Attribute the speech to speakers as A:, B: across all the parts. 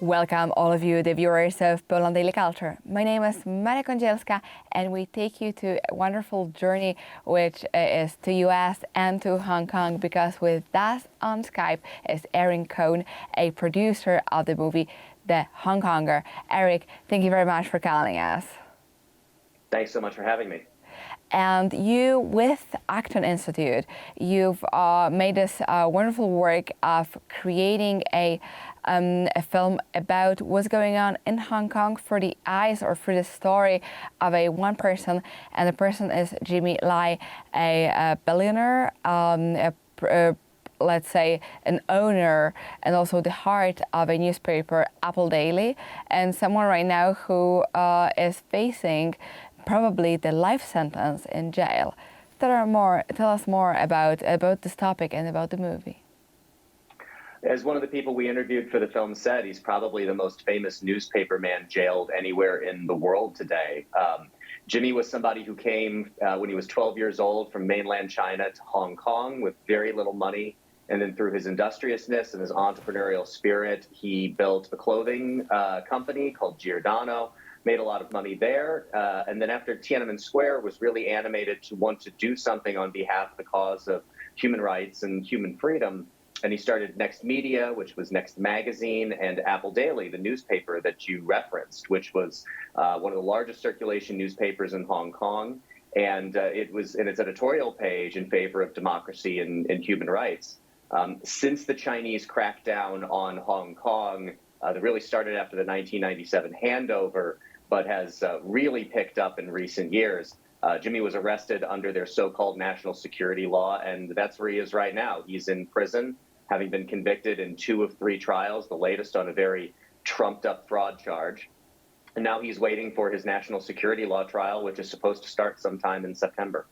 A: Welcome all of you, the viewers of Poland Daily Culture. My name is Maria Kądzielska and we take you to a wonderful journey which is to US and to Hong Kong, because with us on Skype is Eric Kohn, a producer of the movie The Hong Konger. Eric, thank you very much for calling us.
B: Thanks so much for having me.
A: And you, with Acton Institute, you've made this wonderful work of creating a film about what's going on in Hong Kong through the eyes or through the story of one person, and the person is Jimmy Lai, a billionaire, let's say an owner, and also the heart of a newspaper, Apple Daily, and someone right now who is facing probably the life sentence in jail. Tell us more about this topic and about the movie.
B: As one of the people we interviewed for the film said, he's probably the most famous newspaper man jailed anywhere in the world today. Jimmy was somebody who came when he was 12 years old from mainland China to Hong Kong with very little money. And then through his industriousness and his entrepreneurial spirit, he built a clothing company called Giordano, made a lot of money there. And then after Tiananmen Square was really animated to want to do something on behalf of the cause of human rights and human freedom. And he started Next Media, which was Next Magazine, and Apple Daily, the newspaper that you referenced, which was one of the largest circulation newspapers in Hong Kong. And it was in its editorial page in favor of democracy and human rights. Since the Chinese crackdown on Hong Kong, that really started after the 1997 handover, but has really picked up in recent years. Jimmy was arrested under their so-called national security law, and that's where he is right now. He's in prison, having been convicted in 2 of 3 trials, the latest on a very trumped-up fraud charge. And now he's waiting for his national security law trial, which is supposed to start sometime in September.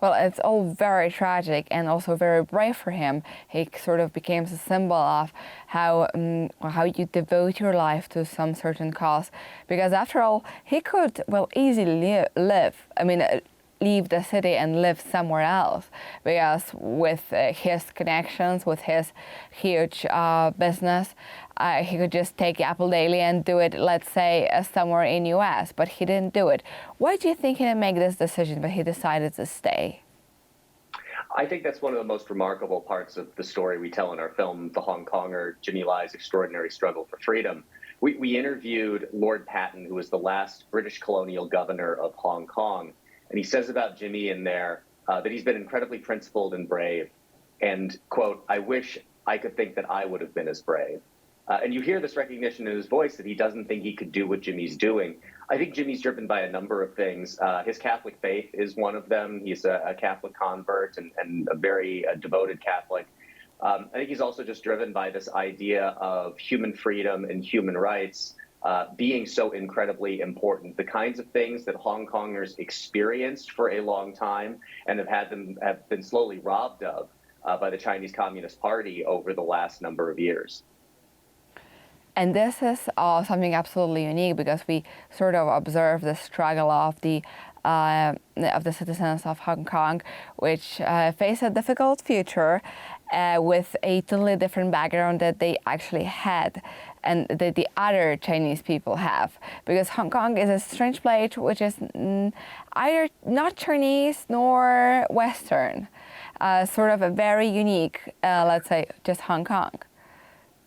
A: Well, it's all very tragic and also very brave for him. He sort of became a symbol of how you devote your life to some certain cause. Because after all, he could, well, easily leave the city and live somewhere else, because with his connections, with his huge business, he could just take Apple Daily and do it, let's say, somewhere in US, but he didn't do it. Why do you think he didn't make this decision, but he decided to stay?
B: I think that's one of the most remarkable parts of the story we tell in our film, The Hong Konger, Jimmy Lai's extraordinary struggle for freedom. We interviewed Lord Patten, who was the last British colonial governor of Hong Kong. And he says about Jimmy in there that he's been incredibly principled and brave. And, quote, "I wish I could think that I would have been as brave." And you hear this recognition in his voice that he doesn't think he could do what Jimmy's doing. I think Jimmy's driven by a number of things. His Catholic faith is one of them. He's a Catholic convert and a very devoted Catholic. I think he's also just driven by this idea of human freedom and human rights being so incredibly important. The kinds of things that Hong Kongers experienced for a long time and have been slowly robbed of by the Chinese Communist Party over the last number of years.
A: And this is something absolutely unique, because we sort of observe the struggle of the citizens of Hong Kong, which face a difficult future with a totally different background that they actually had and that the other Chinese people have. Because Hong Kong is a strange place which is either not Chinese nor Western, sort of a very unique, let's say, just Hong Kong.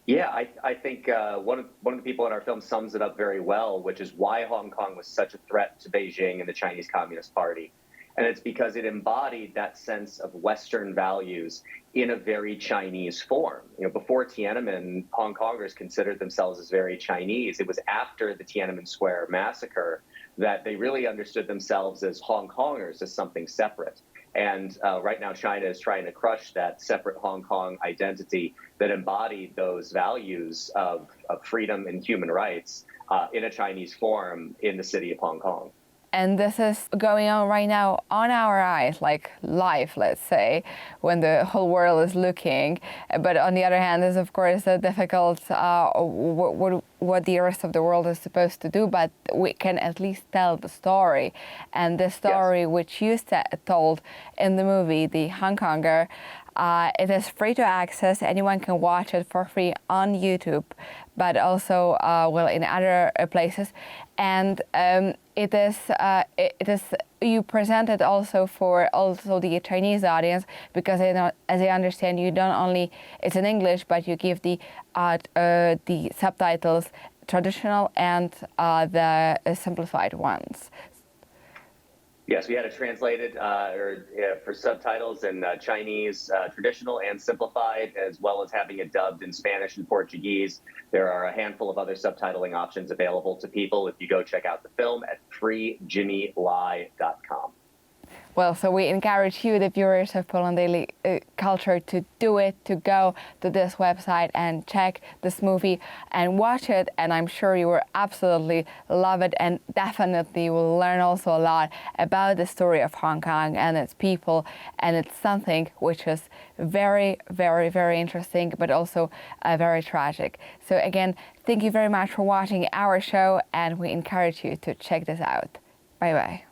B: Yeah, I think one of the people in our film sums it up very well, which is why Hong Kong was such a threat to Beijing and the Chinese Communist Party. And it's because it embodied that sense of Western values in a very Chinese form. You know, before Tiananmen, Hong Kongers considered themselves as very Chinese. It was after the Tiananmen Square massacre that they really understood themselves as Hong Kongers, as something separate. And right now, China is trying to crush that separate Hong Kong identity that embodied those values of freedom and human rights in a Chinese form in the city of Hong Kong.
A: And this is going on right now on our eyes, like live, let's say, when the whole world is looking. But on the other hand, is of course a difficult what the rest of the world is supposed to do. But we can at least tell the story, and the story which you told in the movie, The Hong Konger, It is free to access. Anyone can watch it for free on YouTube, but also in other places. And it is you present it also for the Chinese audience, because as I understand, you don't only it's in English, but you give the subtitles, traditional and the simplified ones.
B: Yes, we had it translated for subtitles in Chinese, traditional and simplified, as well as having it dubbed in Spanish and Portuguese. There are a handful of other subtitling options available to people if you go check out the film at freejimmylai.com.
A: Well, so we encourage you, the viewers of Poland Daily Culture, to do it, to go to this website and check this movie and watch it. And I'm sure you will absolutely love it, and definitely will learn also a lot about the story of Hong Kong and its people. And it's something which is very, very, very interesting, but also very tragic. So again, thank you very much for watching our show, and we encourage you to check this out. Bye-bye.